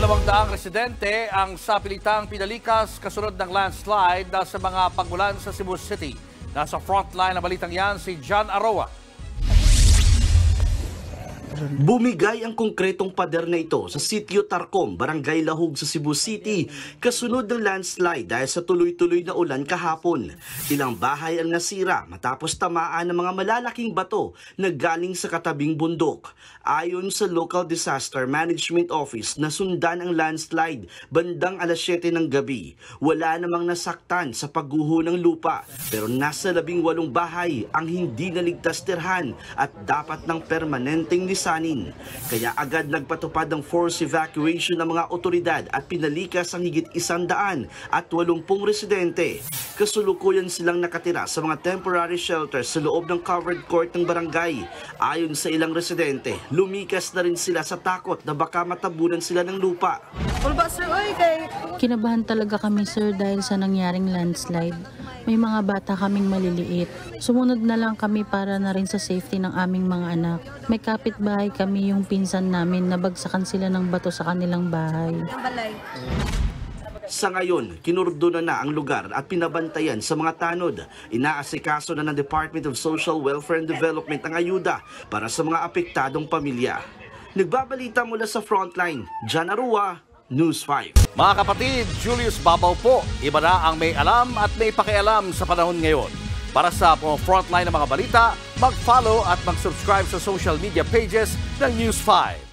200 residente ang sapilitang pinalikas kasunod ng landslide sa mga pagulan sa Cebu City. Nasa frontline na balitang yan si John Aroa. Bumigay ang konkretong pader na ito sa Sitio Tarcom, Barangay Lahug sa Cebu City, kasunod ng landslide dahil sa tuloy-tuloy na ulan kahapon. Ilang bahay ang nasira matapos tamaan ng mga malalaking bato na galing sa katabing bundok. Ayon sa Local Disaster Management Office, nasundan ang landslide bandang alas 7 ng gabi. Wala namang nasaktan sa pagguho ng lupa, pero nasa 18 bahay ang hindi naligtas tirhan at dapat ng permanenteng lisanin. Kaya agad nagpatupad ng forced evacuation ng mga otoridad at pinalikas ang higit 180 residente. Kasulukuyan silang nakatira sa mga temporary shelters sa loob ng covered court ng barangay. Ayon sa ilang residente, lumikas na rin sila sa takot na baka matabunan sila ng lupa. Kinabahan talaga kami, sir, dahil sa nangyaring landslide. May mga bata kaming maliliit. Sumunod na lang kami para na rin sa safety ng aming mga anak. May kapitbahay kami, yung pinsan namin, nabagsakan sila ng bato sa kanilang bahay. Sa ngayon, kinurdonan na ang lugar at pinabantayan sa mga tanod. Inaasikaso na ng Department of Social Welfare and Development ang ayuda para sa mga apektadong pamilya. Nagbabalita mula sa frontline, John Arua, News 5. Mga kapatid, Julius Babaw po. Iba na ang may alam at may pakialam sa panahon ngayon. Para sa frontline ng mga balita, mag-follow at mag-subscribe sa social media pages ng News 5.